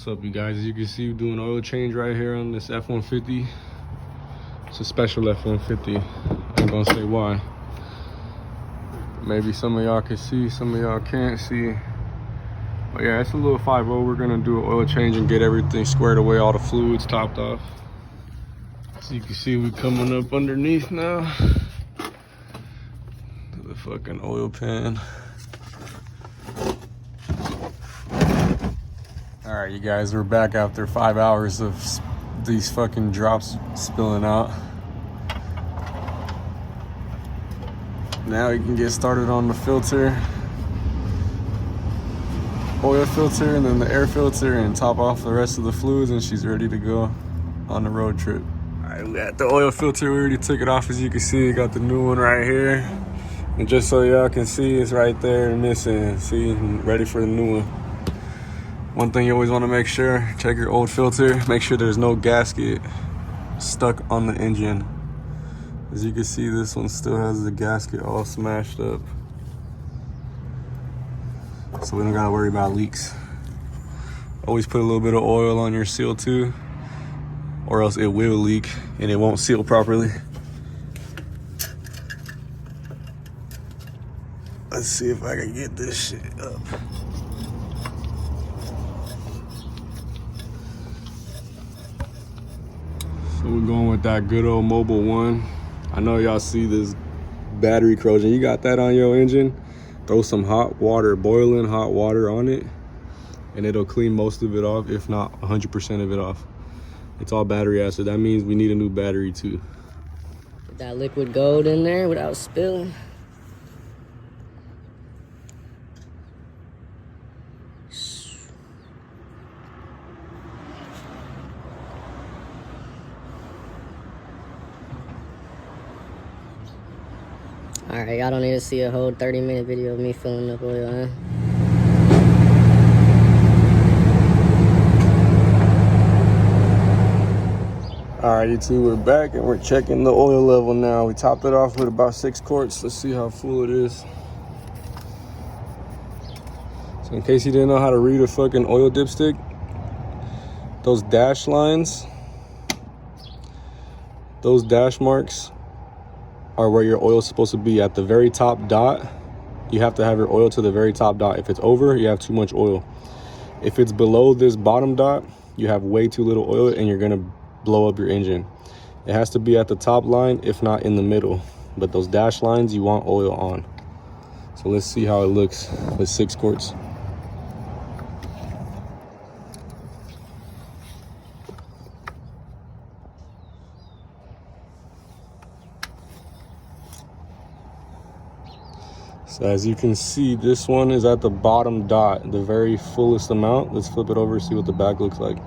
What's up, you guys? As you can see, we're doing oil change right here on this F150. It's a special F150. I ain't gonna say why. Maybe some of y'all can see, some of y'all can't see. But yeah, it's a little 5.0. We're gonna do an oil change and get everything squared away, all the fluids topped off. So you can see we coming up underneath now. The fucking oil pan. All right, you guys, we're back after 5 hours of these fucking drops spilling out. Now you can get started on the filter, oil filter, and then the air filter, and top off the rest of the fluids, and she's ready to go on the road trip. All right, we got the oil filter. We already took it off, as you can see. Got the new one right here. And just so y'all can see, it's right there missing. See, ready for the new one. One thing you always want to make sure, check your old filter. Make sure there's no gasket stuck on the engine. As you can see, this one still has the gasket all smashed up. So we don't gotta worry about leaks. Always put a little bit of oil on your seal too, or else it will leak and it won't seal properly. Let's see if I can get this shit up. So we're going with that good old Mobile 1. I know y'all see this battery corrosion. You got that on your engine, throw some hot water, boiling hot water on it, and it'll clean most of it off, if not 100% of it off. It's all battery acid. That means we need a new battery too. Get that liquid gold in there without spilling. Alright, y'all don't need to see a whole 30-minute video of me filling up oil, huh? Alright, you two, we're back and we're checking the oil level now. We topped it off with about 6 quarts. Let's see how full it is. So in case you didn't know how to read a fucking oil dipstick, those dash lines, those dash marks are where your oil is supposed to be. At the very top dot, you have to have your oil to the very top dot. If it's over, you have too much oil. If it's below this bottom dot, you have way too little oil and you're gonna blow up your engine. It has to be at the top line, if not in the middle. But those dash lines, you want oil on. So let's see how it looks with 6 quarts. So as you can see, this one is at the bottom dot, the very fullest amount. Let's flip it over, see what the back looks like.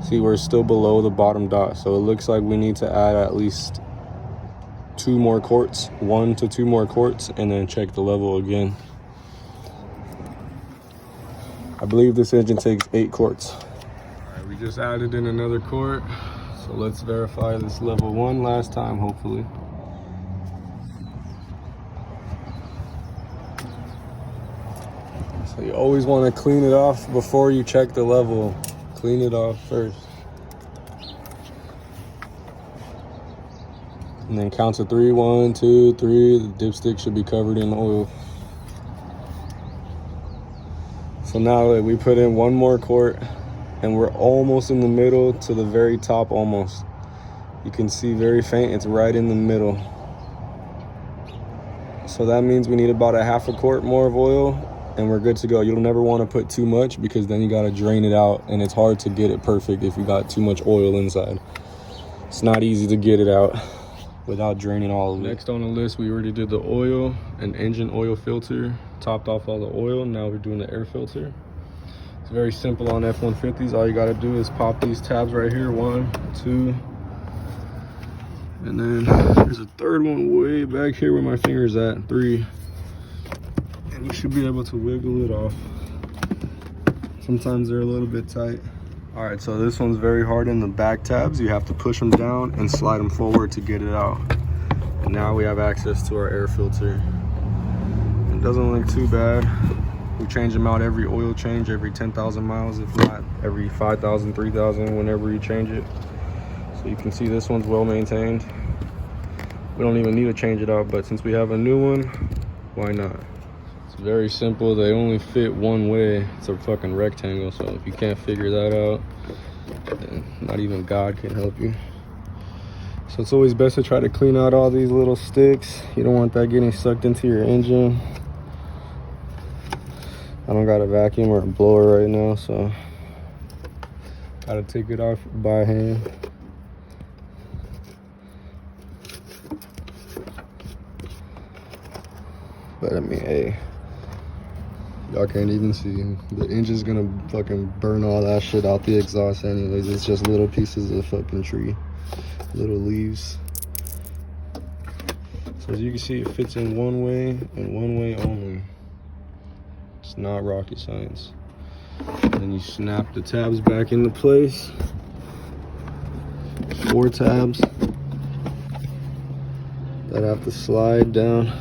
See, we're still below the bottom dot. So it looks like we need to add at least 2 more quarts, 1 to 2 more quarts, and then check the level again. I believe this engine takes 8 quarts. All right, we just added in another quart. So let's verify this level 1 last time, hopefully. So you always want to clean it off before you check the level. Clean it off first. And then count to 3, 1, 2, 3. The dipstick should be covered in oil. So now we put in 1 more quart and we're almost in the middle to the very top almost. You can see very faint, it's right in the middle. So that means we need about a half a quart more of oil and we're good to go. You'll never want to put too much because then you got to drain it out and it's hard to get it perfect if you got too much oil inside. It's not easy to get it out without draining all of it. Next on the list, we already did the oil and engine oil filter, topped off all the oil. Now we're doing the air filter. It's very simple on F150s. All you got to do is pop these tabs right here, 1, 2, and then there's a third one way back here where my finger's at, 3. And you should be able to wiggle it off. Sometimes they're a little bit tight. All right, so this one's very hard in the back tabs. You have to push them down and slide them forward to get it out. And now we have access to our air filter. It doesn't look too bad. We change them out every oil change, every 10,000 miles, if not every 5,000, 3,000, whenever you change it. So you can see this one's well maintained. We don't even need to change it out, but since we have a new one, why not? It's very simple. They only fit one way. It's a fucking rectangle, so if you can't figure that out, then not even God can help you. So it's always best to try to clean out all these little sticks. You don't want that getting sucked into your engine. I don't got a vacuum or a blower right now, so gotta take it off by hand. But I mean, hey, y'all can't even see. The engine's gonna fucking burn all that shit out the exhaust anyways. It's just little pieces of fucking tree, little leaves. So as you can see, it fits in one way and one way only. It's not rocket science. Then you snap the tabs back into place. 4 tabs that have to slide down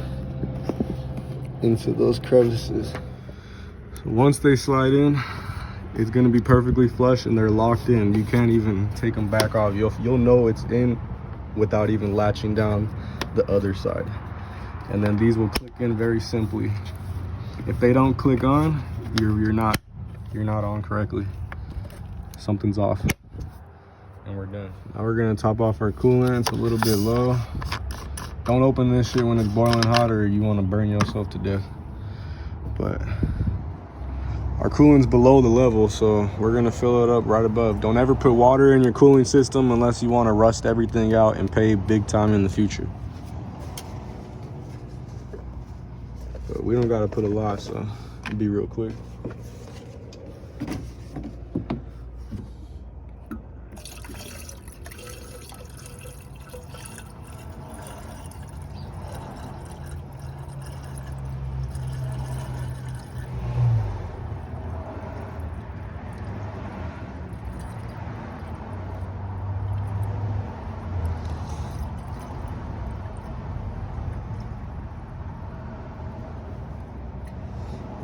into those crevices. So once they slide in, it's gonna be perfectly flush and they're locked in. You can't even take them back off. You'll know it's in without even latching down the other side. And then these will click in very simply. If they don't click on, you're not on correctly. Something's off. And we're done. Now we're gonna top off our coolant. It's a little bit low. Don't open this shit when it's boiling hot or you want to burn yourself to death. But our coolant's below the level, so we're gonna fill it up right above. Don't ever put water in your cooling system unless you want to rust everything out and pay big time in the future. But we don't gotta put a lot, so it'll be real quick.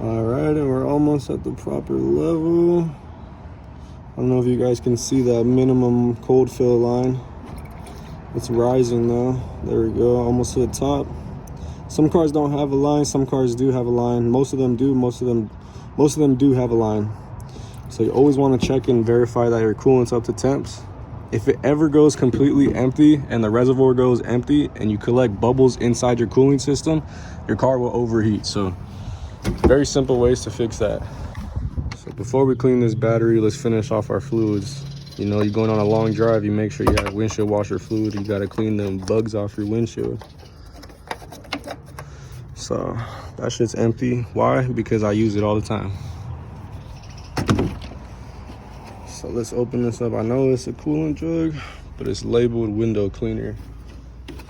All right, and we're almost at the proper level. I don't know if you guys can see that minimum cold fill line. It's rising now. There we go, almost to the top. Some cars don't have a line, some cars do have a line. Most of them do, most of them do have a line. So you always want to check and verify that your coolant's up to temps. If it ever goes completely empty and the reservoir goes empty and you collect bubbles inside your cooling system, your car will overheat. So very simple ways to fix that. So before we clean this battery, let's finish off our fluids. You know, you're going on a long drive, you make sure you have windshield washer fluid. You got to clean them bugs off your windshield. So that shit's empty. Why? Because I use it all the time. So let's open this up. I know it's a coolant jug, but it's labeled window cleaner.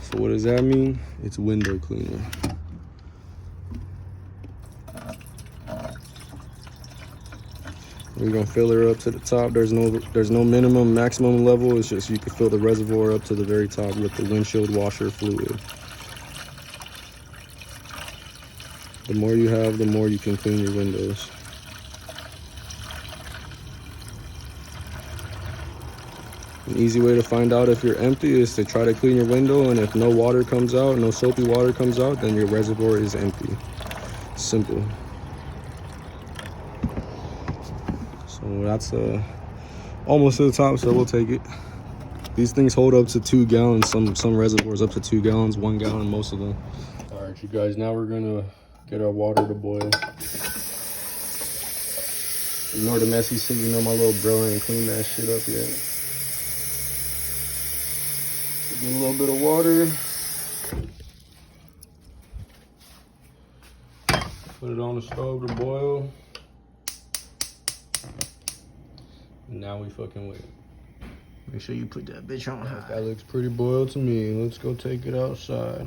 So what does that mean? It's window cleaner. We're gonna fill her up to the top. There's no minimum, maximum level. It's just you can fill the reservoir up to the very top with the windshield washer fluid. The more you have, the more you can clean your windows. An easy way to find out if you're empty is to try to clean your window, and if no water comes out, no soapy water comes out, then your reservoir is empty. Simple. So that's almost to the top, so we'll take it. These things hold up to 2 gallons. Some reservoirs up to 2 gallons, 1 gallon, most of them. All right, you guys, now we're gonna get our water to boil. Ignore the messy sink. You know my little bro ain't cleaned that shit up yet. Get a little bit of water. Put it on the stove to boil. And now we fucking wait. Make sure you put that bitch on high. That looks pretty boiled to me. Let's go take it outside.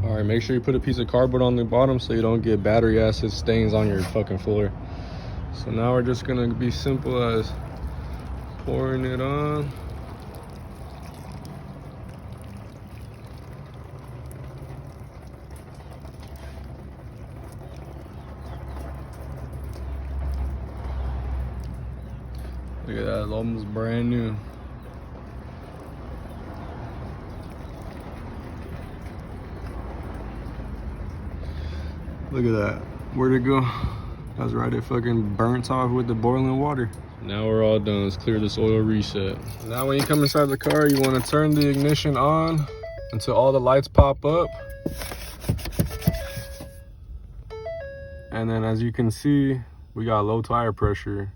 All right, make sure you put a piece of cardboard on the bottom so you don't get battery acid stains on your fucking floor. So now we're just gonna be simple as pouring it on. Look at that, it's almost brand new. Look at that. Where'd it go? That's right, it fucking burnt off with the boiling water. Now we're all done. Let's clear this oil reset. Now when you come inside the car, you want to turn the ignition on until all the lights pop up. And then as you can see, we got low tire pressure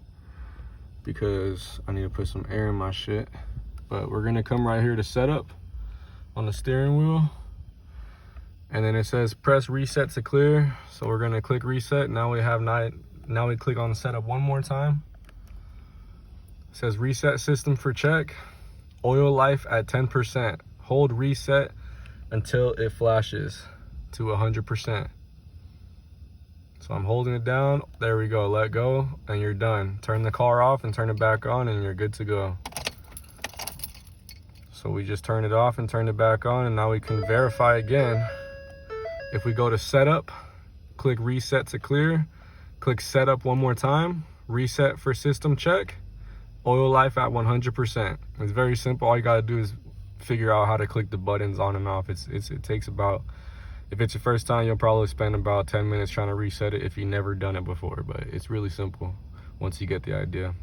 because I need to put some air in my shit. But we're gonna come right here to setup on the steering wheel. And then it says press reset to clear. So we're gonna click reset. Now we click on setup one more time. It says reset system for check. Oil life at 10%. Hold reset until it flashes to 100%. So I'm holding it down. There we go. Let go and you're done. Turn the car off and turn it back on and you're good to go. So we just turn it off and turn it back on, and now we can verify again. If we go to setup, click reset to clear, click setup one more time, reset for system check, oil life at 100%. It's very simple. All you gotta do is figure out how to click the buttons on and off. It takes about, if it's your first time, you'll probably spend about 10 minutes trying to reset it if you've never done it before, but it's really simple once you get the idea.